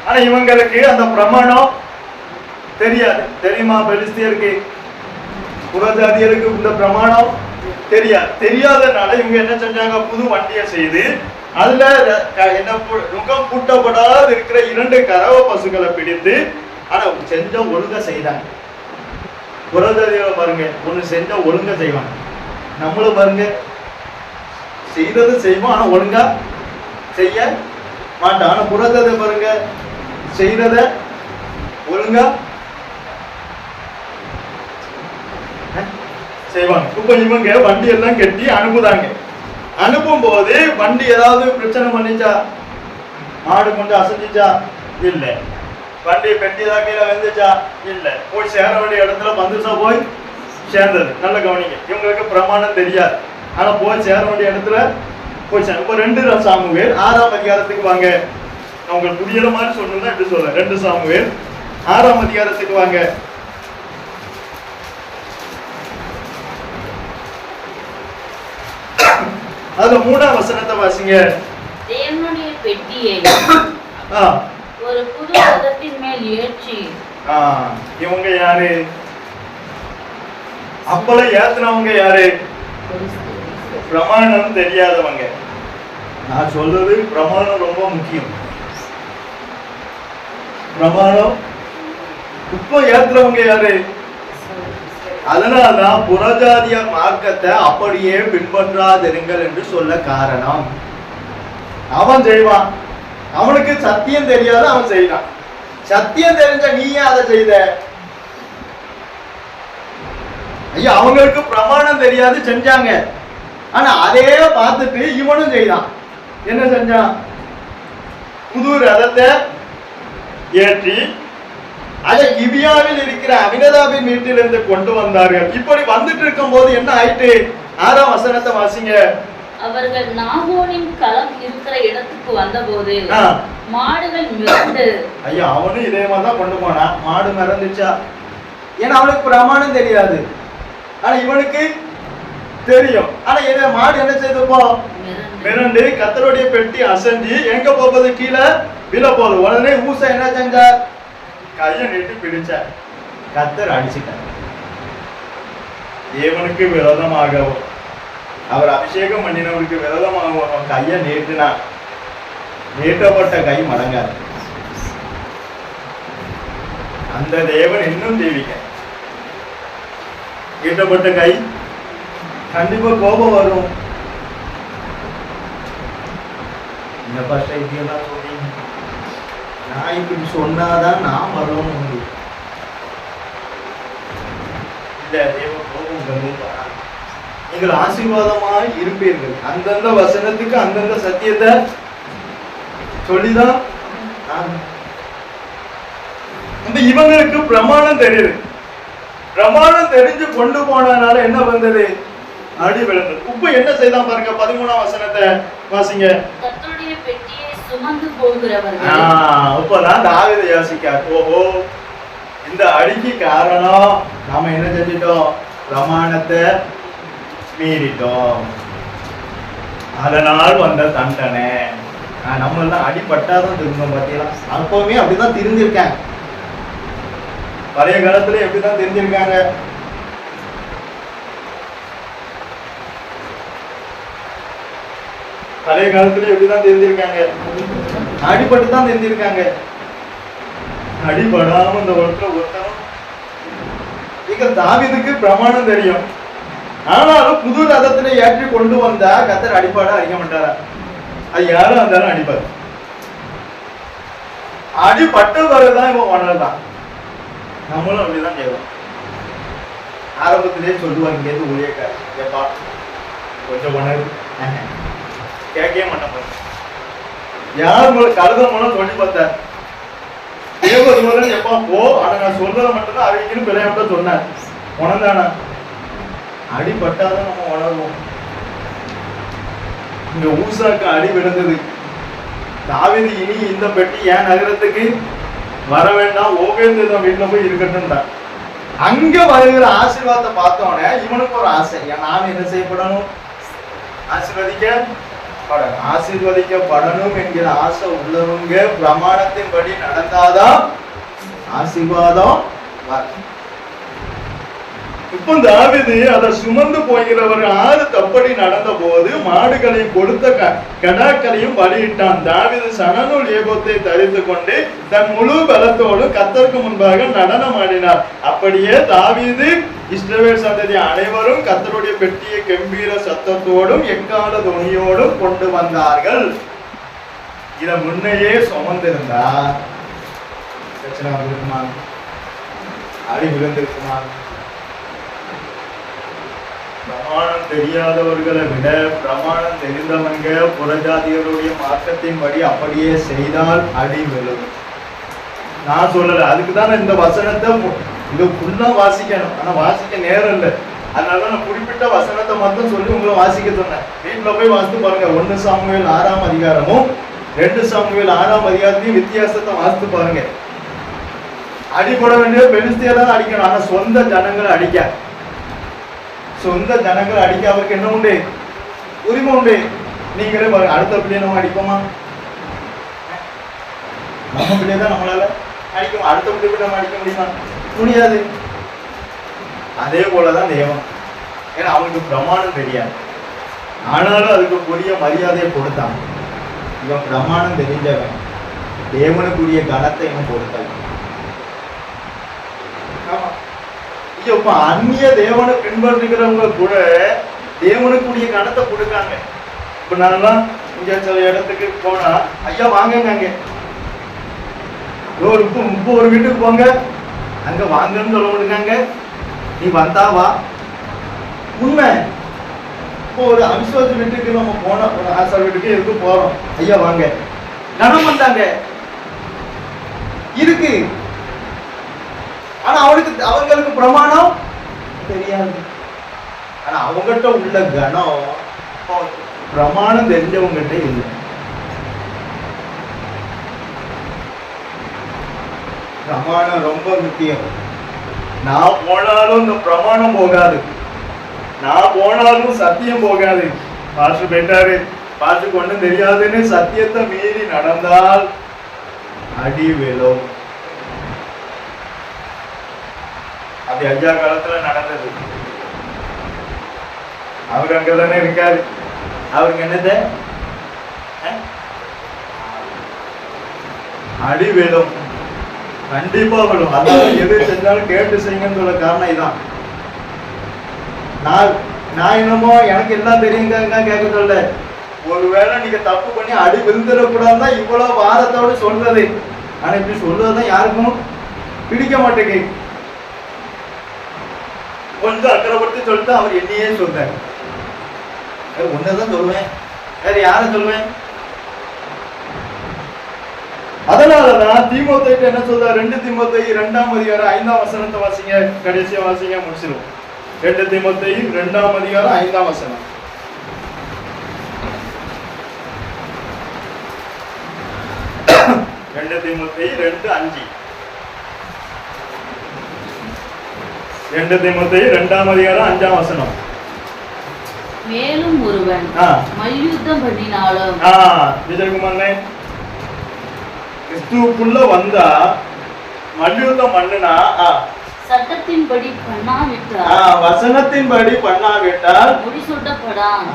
A: ஆனா இவங்களுக்கு அந்த பிரமாணம் தெரியாது. தெரியுமா? பெலிஸ்தியருக்கு, புறஜாதியருக்கு இந்த பிரமாணம் தெரியாது. தெரியாதனால இவங்க என்ன செஞ்சாங்க? புது வண்டியை செய்து அதுல என்ன நுகம் பூட்டப்படாது இருக்கிற 2 கறவை பசுக்களை பிடித்து, ஆனா செஞ்ச ஒழுங்கா செய்தாங்க. புறஜாதிகளை பாருங்க, ஒண்ணு செஞ்ச ஒழுங்கா செய்வாங்க. நம்மளும் பாருங்க, செய்யறது செய்வோம், ஆனா ஒழுங்கா செய்ய மாட்டான். ஆனா புறஜாதியை பாருங்க, செய்யறத ஒழுங்கா செய்வாங்க. இப்ப இவங்க வண்டி எல்லாம் கட்டி அனுப்புதாங்க. அனுப்பும் போது வண்டி ஏதாவது பிரச்சனை பண்ணிச்சா? மாடு கொஞ்சம் அசைஞ்சிச்சா? இல்ல. வண்டி பெட்டி தான் கீழே வந்துச்சா? இல்ல. போய் சேர வேண்டிய இடத்துல பந்துசா போய் சேர்ந்தது. நல்ல கவனிங்க. இவங்களுக்கு பிரமாணம் தெரியாது, ஆனா போய் சேர வேண்டிய இடத்துல போய் சேர. இப்போ 2 சாமுவேல் 6ஆம் அதிகாரத்துக்கு வாங்க. நான் உங்களுக்கு புரியுற மாதிரி சொல்லணும்னா எப்படி சொல்றேன்? 2 சாமுவேல் 6ஆம் அதிகாரத்துக்கு வாங்க. அதுல 3ஆம் வசனத்தை வாசிங்க.
C: தேவனுடைய பெட்டியை ஒரு புது ரதத்தின் மேல் ஏற்றி.
A: இவங்க யாரு? அப்பள ஏத்துனவங்க யாரு? பிரமாணம் தெரியாதவங்க. நான் சொல்றது பிரமாணம் ரொம்ப முக்கியம். பிரமாணம் இப்போ ஏத்துறவங்க யாரு? அதனால்தான் புறஜாதிய மார்க்கத்தை அப்படியே பின்பற்றாதிருங்கள் என்று சொல்ல காரணம். அவன் செய்வான், அவனுக்கு சத்தியம் தெரியாது, அவன் செய்யறான். சத்தியம் தெரிஞ்ச நீ ஏன் அதை செய்த? ஐயா, அவங்களுக்கு பிரமாணம் தெரியாது, செஞ்சாங்க. ஆனா அதே பார்த்துட்டு இவனும் செய்தான். என்ன செஞ்சான்? புது ரதத்தை ஏற்றி அதை கிபியாவில் இருக்கிற அபினதாபின் வீட்டிலிருந்து கொண்டு வந்தார்கள். இப்படி வந்துட்டு இருக்கும் போது என்ன ஆயிட்டு? 6ஆம் வசனத்தை வாசிங்க.
C: அவர்கள் நாகோனின் களம் இருக்கிற இடத்துக்கு வந்தபோது மாடுகள் மிரண்டு.
A: ஐயா, அவனும் இதே மாதிரி தான் கொண்டு போனான். மாடு மிரந்துச்சா? ஏன்னா அவனுக்கு பிரமாணம் தெரியாது, ஆனா இவனுக்கு தெரியும். ஆனா என்ன மாடு என்ன செய்தப்போ மிரண்டு கர்த்தருடைய பெட்டி அசைஞ்சு எங்க போகுது, கீழே விழ போகுது. உடனே ஊசா என்ன செஞ்சார், கையை நீட்டி பிடிச்சார். கர்த்தர் அடிச்சுட்டார். தேவனுக்கு விரோதமாகவும் அவர் அபிஷேகம் பண்ணினவருக்கு விரோதமாகவும் கையை நீட்டினார். நீட்டப்பட்ட கை மடங்காது. அந்த தேவன் இன்னும் தேவிக்க. நீட்டப்பட்ட கை கண்டிப்பா கோபம் வரும். இந்த பாஸ்டர் இப்படியெல்லாம் சொல்றீங்க, நான் இப்படி சொன்னாதான் நான் வரணும் முடியும். இல்ல, தேவ கோபம் வந்து நீங்கள் ஆசீர்வாதமாய் இருப்பீர்கள். அந்தந்த வசனத்துக்கு அந்தந்த சத்தியத்தை சொல்லிதான் இவங்களுக்கு பிரமாணம் தெரியுது. பிரமாணம் தெரிஞ்சு கொண்டு போனதுனால என்ன வந்தது, அடி விழுந்தது. இப்ப என்ன செய்தான் பாருங்க, 13ஆம் வசனத்தை வாசிங்க.
C: கர்த்தருடைய பெட்டியை சுமந்து போகிறவர்கள்.
A: இப்பதான் தாவீது யோசிக்கார், ஓஹோ இந்த அடிக்கு காரணம் நாம என்ன செஞ்சிட்டோம், பிரமாணத்தை மீறிட்டோம், அதனால் வந்த தண்டனை. நம்ம எல்லாம் அடிபட்டாதான் திருந்தோம். பார்த்தீங்களா, அப்பவுமே அப்படிதான் திருந்திருக்காங்க. பழைய காலத்துல எப்படிதான் தெரிஞ்சிருக்காங்க. பழைய காலத்துல எப்படிதான் தெரிஞ்சிருக்காங்க, அடிபட்டு தான் தெரிஞ்சிருக்காங்க. அடிபடாம இந்த ஒருத்தர் ஒருத்தரும் இங்க தாவீதுக்கு பிரமாணம் தெரியும். ஆனாலும் புது ரதத்தினை ஏற்றி கொண்டு வந்தா கர்த்தர் அடிப்பாடா அடிக்க மாட்டாரா? அது யாரும் இருந்தாலும் அடிப்பாரு. அடிபட்டு வரதான் இவன் உணர்தான். நம்மளும் அப்படிதான் செய்வோம். ஆரம்பத்திலே சொல்லுவாங்க, இங்கேருந்து ஊழியக்கார் எப்பா கொஞ்சம் உணர்வு கேட்கவே மாட்டேன். யார் மூலம் கருத மூலம் சொல்லி பார்த்தார், தேவது மூலம் எப்பா போ, ஆனா நான் சொல்றத மட்டும்தான் அவங்களும் பிள்ளையாட்ட சொன்னார். உணர்ந்தானா? அடிபட்டாதான் நம்ம உணர்வோம். இங்க ஊசாக்கு அடி விழுந்தது. தாவீது இனி இந்த பெட்டி ஏன் நகரத்துக்கு வர வேண்டாம், ஓகேதான் வீட்டுல போய் இருக்கட்டும். அங்க வருகிற ஆசீர்வாதத்தை பார்த்தோன்னே இவனுக்கு ஒரு ஆசை, நாம என்ன செய்யப்படணும், ஆசீர்வதிக்கப்படணும் என்கிற ஆசை உள்ளவங்க பிரமாணத்தின்படி நடந்தாதான் ஆசீர்வாதம். இப்போ தாவீது அதை சுமந்து போகிறவர் 6 தப்படி நடந்த போது மாடுகளையும் கொடுத்த கடாக்களையும் பலியிட்டான். தாவீது சணநூல் ஏகோத்தை தரித்து கொண்டு தன் முழு பலத்தோடு கர்த்தருக்கு முன்பாக நடனம் ஆடினார். அப்படியே தாவீது இஸ்ரவேல் சந்ததி அனைவரும் கர்த்தருடைய பெட்டியை கம்பீர சத்தத்தோடும் எக்கால துணியோடும் கொண்டு வந்தார்கள். இத முன்னையே சுமந்திருந்தா பிரச்சனை வந்திருக்குமா, அடி விழுந்திருக்குமா? பிரமாணம் தெரியாதவர்களை விட பிரமாணம் தெரிந்தவங்க புறஜாதிகளுடைய மார்க்கத்தின்படி அப்படியே செய்தால் அடி விழும். நான் சொல்லல, அதுக்குதான் இந்த வசனத்தை இது ஃபுல்லா வாசிக்கணும். ஆனா வாசிக்க நேரம் இல்லை. அதனால நான் குறிப்பிட்ட வசனத்தை மட்டும் சொல்லி உங்களை வாசிக்க சொன்னேன். வீட்டுல போய் வாசித்து பாருங்க. 1 சாமுவேல் 6ஆம் அதிகாரமும் 2 சாமுவேல் 6ஆம் அதிகாரத்தையும் வித்தியாசத்தை வாசித்து பாருங்க. அடிபட வேண்டிய பெலிஸ்தியெல்லாம் அடிக்கணும். ஆனா சொந்த ஜனங்களை அடிக்க, சொந்த ஜனங்களை அடிக்க அவருக்கு என்ன உண்டு, உரிமை உண்டு. நீங்களே பாருங்க, அடுத்த பிள்ளைய நம்ம அடிப்போமா? நம்ம பிள்ளைய தான் நம்மளால அடிக்கும். அடுத்த பிள்ளை நம்ம அடிக்க முடியுமா? முடியாது. அதே போலதான் தேவன். ஏன்னா அவனுக்கு பிரமாணம் தெரியாது, ஆனாலும் அதுக்கு புரிய மரியாதையை கொடுத்தான். இவன் பிரமாணம் தெரிஞ்சவன், தேவனுக்குரிய கணத்தை இவன் கொடுத்தான். ஆமா, இப்ப அந்நிய தேவனை பின்பற்றுகிறவங்க கூட தேவனுக்குரிய கணத்தை கொடுக்காங்க. இப்ப நான்லாம் இங்க சில இடத்துக்கு போனா, ஐயா வாங்க ஒரு வீட்டுக்கு போங்க, அங்க வாங்கன்னு சொல்ல முடியாங்க, நீ வந்தா வா. உண்மை. இப்போ ஒரு அவிசுவாச வீட்டுக்கு நம்ம போனோம், ஒரு ஆசா வீட்டுக்கு எதுக்கு போறோம், ஐயா வாங்க, கணம் வந்தாங்க இருக்கு. ஆனா அவங்களுக்கு பிரமாணம் தெரியாது. ஆனா அவங்ககிட்ட உள்ள கணம் பிரமாணம் தெரிஞ்சவங்ககிட்ட இல்லை. பிரமாணம் ரொம்ப முக்கியம். நான் போனாலும் இந்த பிரமாணம் போகாது. நான் போனாலும் சத்தியம் போகாது. பாஸ்டர் போயிட்டாரு, பாஸ்டருக்கு ஒண்ணும் தெரியாதுன்னு சத்தியத்தை மீறி நடந்தால் அடி விழும். அது ஐயா காலத்துல நடந்தது. அவர் அங்கதானே இருக்காரு. அவருக்கு என்னது அடி விழும், கண்டிப்பா விழும். அதனால எது செஞ்சாலும் கேட்டு செய்யுங்கன்னு சொல்ல காரணம் இதான். நான் என்னமோ எனக்கு எல்லாம் தெரியுங்க கேட்க சொல்ல. ஒருவேளை நீங்க தப்பு பண்ணி அடி விழுந்துடக்கூடாதுன்னா இவ்வளவு வாரத்தோடு சொல்றது. ஆனா இப்படி சொல்றதுதான் யாருக்கும் பிடிக்க மாட்டேங்க. கொஞ்சம் அக்கறைப்படுத்தி சொல்லிட்டு அவர் என்னையே சொல்றாரு. ஒன்னதான் சொல்லுவேன், வேற யார சொல்லுவேன்? அதனாலதான் தீமோத்தேயுக்கு என்ன சொல்ற, 2 தீமோத்தேயு 2ஆம் அதிகாரம் 5ஆம் வசனத்தை வாசிங்க, கடைசியா வாசிங்க, முடிச்சிருவோம். 2 தீமோத்தேயு 2ஆம் அதிகாரம் 5ஆம் வசனம். தீமோத்தேயு 2:5. 2 தீமோத்தேயு 2ஆம் அதிகாரம் 5ஆம் வசனம்.
C: மேலும் ஒருவன் மல்யுத்தம் பண்ணினாலும்
A: விஜயகுமாரனே, கிறிஸ்துவுக்குள்ள வந்தா மல்யுத்தம் பண்ணுனா
C: சட்டத்தின்படி பண்ணாவிட்டால்
A: வசனத்தின்படி பண்ணாவிட்டால்
C: முடிசூட்டப்படான்.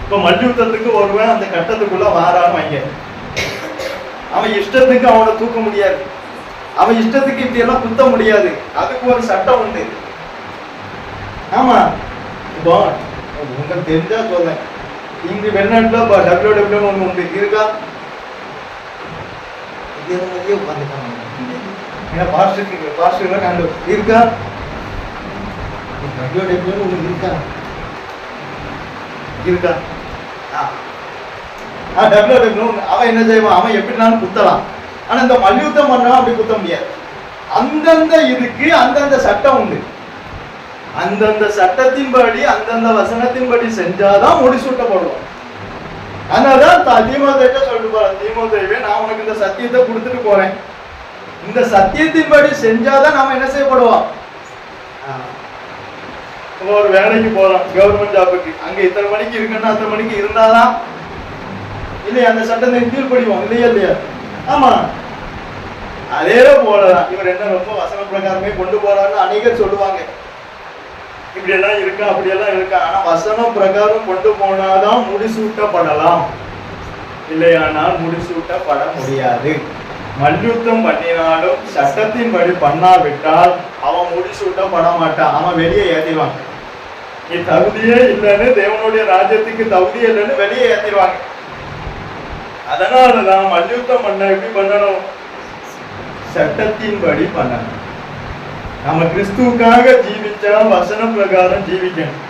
A: இப்ப மல்யுத்தத்துக்கு ஒருவன் அந்த கட்டத்துக்குள்ள வாரான்னு வைங்க, அவன் இஷ்டத்துக்கு அவனை தூக்க முடியாது, அவன் இஷ்டத்துக்கு இப்படி எல்லாம் குத்த முடியாது. அதுக்கு ஒரு சட்டம் உண்டு. ஆமா, இப்போ உங்களுக்கு தெரிஞ்சா சொல்றேன். இங்க வெளிநாட்டுல WWE ஒண்ணு உண்டு, இருக்கா? பாஸ்டர் கண்டு இருக்கா? WWE ஒண்ணு இருக்கா? இருக்கா? அவன் என்ன செய்வான், அவன் எப்படினாலும் குத்தலாம். ஆனா இந்த மல்யுத்தம் பண்ணா அப்படி குத்த முடியாது. அந்தந்த இதுக்கு அந்தந்த சட்டம் உண்டு. அந்தந்த சட்டத்தின்படி அந்தந்த வசனத்தின்படி செஞ்சாதான் முடிசூட்டப்படுவோம். அதனாலதான் தீமோத்தேயுட்ட சொல்லிட்டு போறேன், தீமோத்தேயுவே நான் உனக்கு இந்த சத்தியத்தை கொடுத்துட்டு போறேன், இந்த சத்தியத்தின்படி செஞ்சாதான் நாம என்ன செய்யப்படுவோம். ஒரு வேலைக்கு போறோம், கவர்மெண்ட் ஜாபுக்கு, அங்க இத்தனை மணிக்கு இருக்குன்னா அத்தனை மணிக்கு இருந்தாதான் இல்லையா அந்த சட்டத்தை கீழ்படிவோம், இல்லையா இல்லையா? ஆமா, அதே போலதான் இவர் என்ன ரொம்ப வசன பிரகாரமே கொண்டு போறாருன்னு அநேகர் சொல்லுவாங்க. இப்படி எல்லாம் இருக்கா, அப்படி எல்லாம் இருக்கா. ஆனா வசனம் பிரகாரம் கொண்டு போனாதான் முடிசூட்டப்படலாம், இல்லையானால் முடிசூட்டப்பட முடியாது. மல்யுத்தம் பண்ணினாலும் சட்டத்தின்படி பண்ணாவிட்டால் அவன் முடிசூட்டப்பட மாட்டான், அவன் வெளியே ஏற்றிடுவாங்க. நீ தகுதியே இல்லைன்னு, தேவனுடைய ராஜ்யத்துக்கு தகுதியே இல்லைன்னு வெளியே ஏற்றிடுவாங்க. அதனாலதான் மல்யுத்தம் பண்ண எப்படி பண்ணணும், சட்டத்தின்படி பண்ணணும். நம்ம கிறிஸ்துவுக்காக ஜீவிச்சா வசன பிரகாரம் ஜீவிக்கணும்,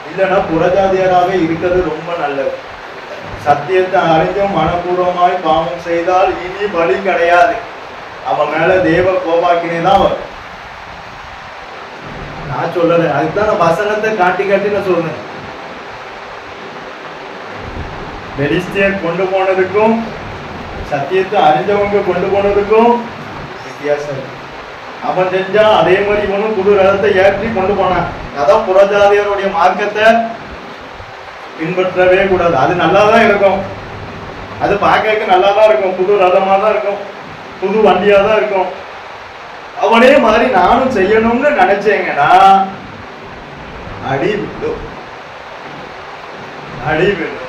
A: இல்லைன்னா புறஜாதியராகவே இருக்கிறது ரொம்ப நல்லது. சத்தியத்தை அறிஞ்சும் மனப்பூர்வமாய் பாவம் செய்தால் இனி பலி கிடையாது, அவன் மேல தேவ கோபாக்கினே தான் வரும். நான் சொல்லல, அதுதான் நான் வசனத்தை காட்டி காட்டி நான் சொல்றேன். பெலிஸ்தியர் கொண்டு போனதுக்கும் சத்தியத்தை அறிஞ்சவங்க கொண்டு போனதுக்கும் வித்தியாசம். அவன் செஞ்சா அதே மாதிரி இவனும் புது ரதத்தை ஏற்றி கொண்டு போனான். அதான் புறஜாதியருடைய மார்க்கத்தை பின்பற்றவே கூடாது. அது நல்லாதான் இருக்கும், அது பார்க்க நல்லாதான் இருக்கும், புது ரதமா தான் இருக்கும், புது வண்டியா தான் இருக்கும். அவனே மாதிரி நானும் செய்யணும்னு நினைச்சேங்கன்னா அடி விடும், அடி விடும்.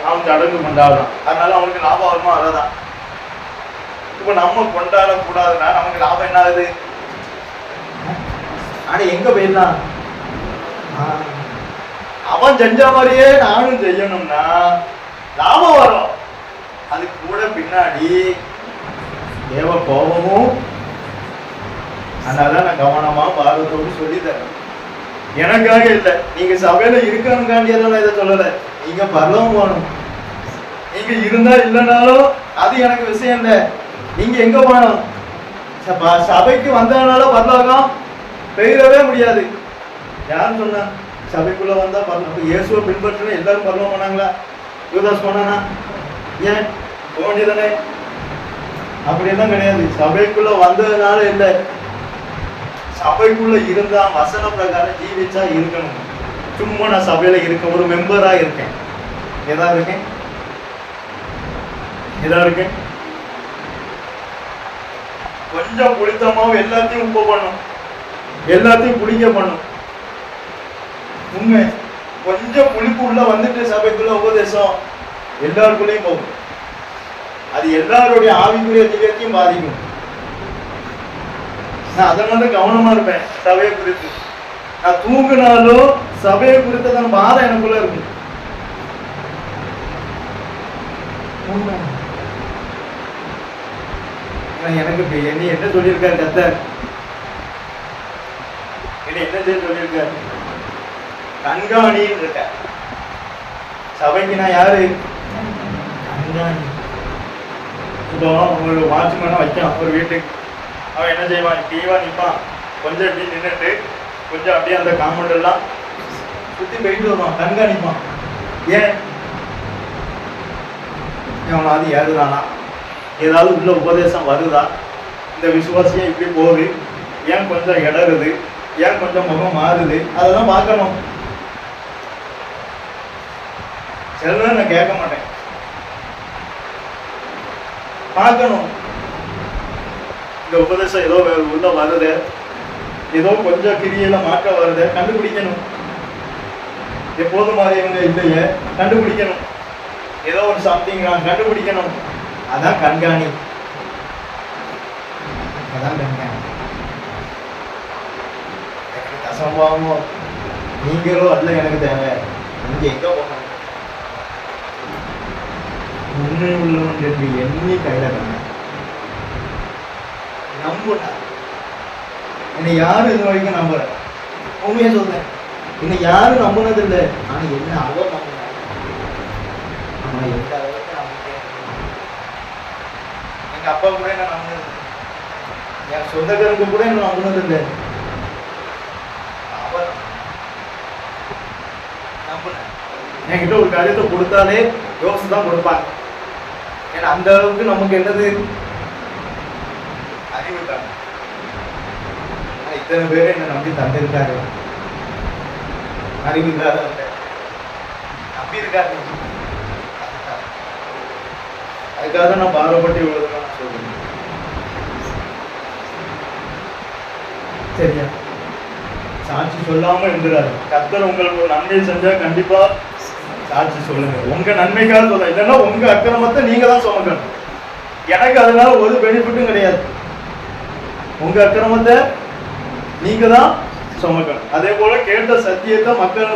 A: அவன் சடங்கு கொண்டாடுறான், அதனால அவனுக்கு லாபம் வருமா? அதான். இப்ப நம்ம கொண்டாட கூடாதுன்னா நமக்கு லாபம் என்ன ஆகுது? ஆனா எங்க போயிடலாம், அவன் செஞ்ச மாதிரியே நானும் செய்யணும்னா லாபம் வரும். அது கூட பின்னாடி தேவ கோபமும். அதனால நான் கவனமா பாரதோடு சொல்லி தரேன். எனக்காக இல்லை, நீங்க சபையில இருக்கணுங்காண்டியெல்லாம் இதை சொல்லலை. நீங்க பரலோகம் போகணும், நீங்க இருந்தா இல்லைனாலும் அது எனக்கு விஷயம் இல்லை. நீங்க எங்க போகணும், சபைக்கு வந்ததுனால பரலோகம் பெயரவே முடியாது. யாரும் சொன்னா சபைக்குள்ள வந்தா பரலோகம்? இயேசுவை பின்பற்றின எல்லாரும் பரலோகம் போனாங்களா? யூதாஸ் போனானா? ஏன் போக வேண்டியதானே? அப்படியெல்லாம் கிடையாது. சபைக்குள்ள வந்ததுனால இல்லை, சபைக்குள்ள இருந்தா வசன பிரகாரம் ஜீவிச்சா இருக்கணும். சும்மா நான் சபையில இருக்கேன், ஒரு மெம்பரா இருக்கேன், எதா இருக்கேன் கொஞ்சம் புளித்தமாவும் எல்லாத்தையும் உப்பு பண்ணும், எல்லாத்தையும் புளிக்க பண்ணும். உண்மை கொஞ்சம் புளிப்பு உள்ள வந்துட்டு சபைக்குள்ள உபதேசம் எல்லாருக்குள்ளேயும் போகும். அது எல்லாருடைய ஆவிக்குரிய ஜீவியத்தையும் பாதிக்கும். நான் அதனால கவனமா இருப்பேன் சபையை குறித்து. நான் தூங்கினாலும் சபையை குறித்ததான பாரம் எனக்குள்ள இருக்கும். எனக்கு என்ன சொல்லியிருக்காரு கர்த்தர், என்ன செய்ய சொல்லியிருக்காரு? கண்காணின்னு இருக்க சபைக்கு நான் யாரு? கண்காணி. இப்போ உங்களுக்கு வாட்ச்மேனா வைக்கான் ஒரு வீட்டுக்கு, அவன் என்ன செய்வான்? டீவா நிற்பான், கொஞ்சம் இப்படி நின்றுட்டு கொஞ்சம் அப்படியே அந்த காம்பவுண்ட் எல்லாம் சுற்றி போயிட்டு வருவான், கண்காணிப்பான். ஏன் அது ஏறுதானா, ஏதாவது உள்ள உபதேசம் வருதா, இந்த விசுவாசியம் இப்படி போகுது, ஏன் கொஞ்சம் இடருது, ஏன் கொஞ்சம் முகம் மாறுது, அதெல்லாம் பார்க்கணும். சில நேரம் நான் கேட்க மாட்டேன், பார்க்கணும். இந்த உபதேசம் ஏதோ உள்ள வருது, ஏதோ கொஞ்சம் கிரியையில மாற்றம் வருது, கண்டுபிடிக்கணும். எப்போதும் மாதிரி இவங்க இல்லையே, கண்டுபிடிக்கணும். ஏதோ ஒரு சம்திங் நான் கண்டுபிடிக்கணும். அதான் கண்காணி, அதான் கண்காணி. எனக்கு தசம்பாவமோ நீங்களோ அதில் எனக்கு தேவை. இங்கே எங்க போகணும்? உண்மை உள்ளவன் என்று எண்ணி கையில நம்புனா என்னை யாரும் இது வரைக்கும் நம்புற, உண்மையை சொல்றேன், என்னை யாரும் நம்புனது இல்லை. ஆனா என்ன அவர் நம்புன, ஆனா எந்த அளவுக்கு நம்பிக்கை. எங்க அப்பா கூட என்ன நம்புனது, என் சொந்தக்காரங்க கூட என்ன நம்புனது இல்லை. அவர் நம்புன என்கிட்ட ஒரு காரியத்தை கொடுத்தாலே யோசிச்சு தான் கொடுப்பாங்க. ஏன்னா அந்த அளவுக்கு நமக்கு என்னது அறிவு தான். இத்தனை பேர் என்ன நம்பி தந்திருக்காரு, அறிவு இல்லாத நம்பி இருக்காரு. அதுக்காக தான் நான் பாரப்பட்டு இவ்வளவுதான் சொல்றேன். சரியா? சாட்சி சொல்லாம இருந்துறாரு. கர்த்தர் உங்களுக்கு ஒரு நன்மை செஞ்சா கண்டிப்பா சாட்சி சொல்லுங்க. உங்க நன்மைக்காக சொல்ல, இல்லைன்னா உங்க அக்கிரமத்தை நீங்க தான் சுமக்கணும். எனக்கு அதனால ஒரு பெனிஃபிட்டும் கிடையாது. உங்க அக்கிரமத்தை நீங்க தான் சுமக்கணும். அதே போல கேட்ட சத்தியத்தை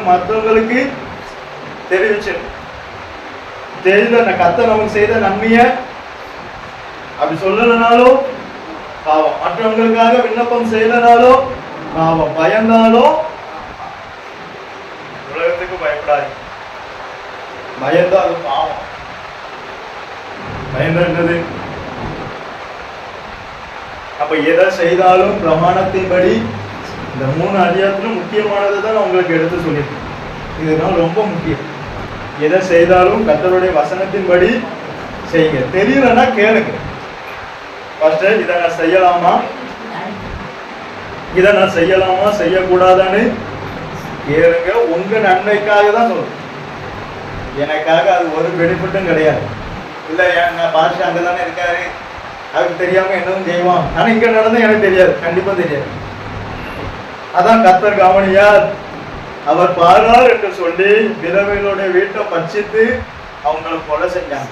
A: மற்றவங்களுக்கு தெரிவிச்சு கர்த்தர் நமக்கு செய்த நன்மையை அப்படி சொல்லலனாலும் பாவம், மற்றவங்களுக்காக விண்ணப்பம் செய்யலனாலும் பாவம், பயந்தாலும் உலகத்துக்கு பயப்படாது. பயந்தா அது பாவம். பயந்தா என்னது? அப்ப எதை செய்தாலும் பிரமாணத்தின்படி, இந்த 3 அதிகாரத்திலும் முக்கியமானதை தான் நான் உங்களுக்கு எடுத்து சொல்லியிருக்கேன். இதுதான் ரொம்ப முக்கியம். எதை செய்தாலும் கர்த்தருடைய வசனத்தின்படி செய்யுங்க. தெரியலன்னா கேளுங்க. ஃபர்ஸ்ட் இதை நான் செய்யலாமா, இதை நான் செய்யலாமா செய்யக்கூடாதான்னு கேளுங்க. உங்க நன்மைக்காக தான் சொல்றேன், எனக்காக அது ஒரு பெனிஃபிட்டும் கிடையாது. இல்லை நான் பாஷா அங்கே தானே இருக்காரு, அதுக்கு தெரியாம என்னவும் செய்வான், ஆனா இங்க நடந்தா எனக்கு தெரியாது, கண்டிப்பா தெரியாது. அதான் கர்த்தர் கவனியார், அவர் பாரார் என்று சொல்லி விதவைகளுடைய வீட்டை பட்சித்து அவங்களை கொலை செஞ்சாங்க.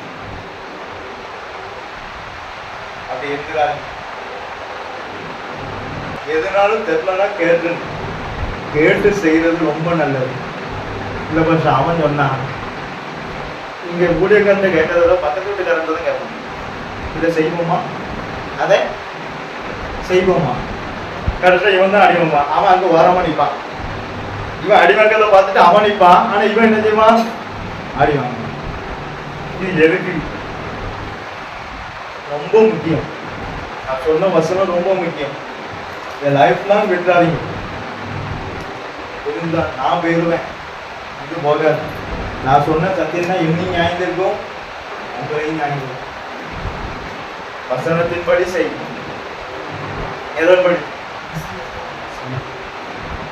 A: அப்படி இருக்கிறாங்க. எதுனாலும் தெரியலன்னா கேட்டு செய்யறது ரொம்ப நல்லது. இல்லை கொஞ்சம் அவன் சொன்னான், இங்க ஊழியக்காரன் கேட்டதை விட பக்கத்து வீட்டுக்காரன் தான் கேட்பான். இதை செய்வோமா, அதை செய்வோமா, கடைசியா இவன் தான் அடிவமா. அவன் அங்க ஓரமா நிற்பான், இவன் அடிவாங்கிறத பார்த்துட்டு அவன் நிற்பான். ஆனா இவன் என்ன செய்வான்? அடிவாங்க. இது எதுக்கு? ரொம்ப முக்கியம். நான் சொன்ன வசனம் ரொம்ப முக்கியம். என் லைஃப் லாங் விட்டுறாதீங்க. இருந்தா நான் போயிடுவேன், இது போகாது. நான் சொன்ன சத்தியம் தான் இன்னும் நியாயம் இருக்கும், உங்களையும் நியாயம் இருக்கும். வசனத்தின்படி செய்யும். எதன்படி?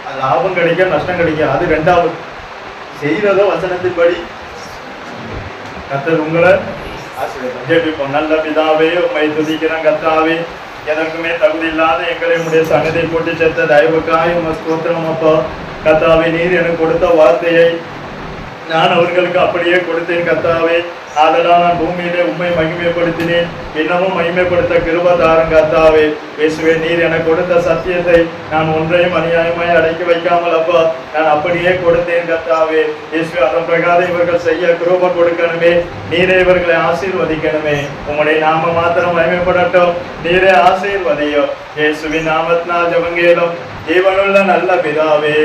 A: அது லாபம் கிடைக்க நஷ்டம் கிடைக்கும், அது ரெண்டாவது. செய்யறதோ வசனத்தின்படி கர்த்தர் உங்களை ஆசீர்வதிப்பார். ஜெபிப்போம். நல்ல பிதாவே, உம்மை துதிக்கிறேன் கர்த்தாவே. எதற்குமே தகுதி இல்லாத எங்களை உடைய சன்னதியை போட்டு சேர்த்த தயவுக்காய் உங்க ஸ்தோத்திரம் அப்பா. கர்த்தாவே, நீர் எனக்கு கொடுத்த வார்த்தையை நான் அவர்களுக்கு அப்படியே கொடுத்தேன் கர்த்தாவே. அதெல்லாம் நான் பூமியிலே உண்மை மகிமைப்படுத்தினேன், இன்னமும் மகிமைப்படுத்த கிருபை தாரும் கர்த்தாவே. இயேசுவே, நீர் எனக்கு கொடுத்த சத்தியத்தை நான் ஒன்றையும் அநியாயமாய் அடக்கி வைக்காமல் அப்பா நான் அப்படியே கொடுத்தேன் கர்த்தாவே. இயேசுவே, அதன் பிரகாரம் இவர்கள் செய்ய கிருபை கொடுக்கணுமே, நீரே இவர்களை ஆசீர்வதிக்கணுமே. உங்களுடைய நாம மாத்திரம் மகிமைப்படட்டும், நீரே ஆசீர்வதியும். இயேசுவின் நாமத்தினால் ஜெபங்கேலும் ஜீவனுள்ள நல்ல பிதாவே.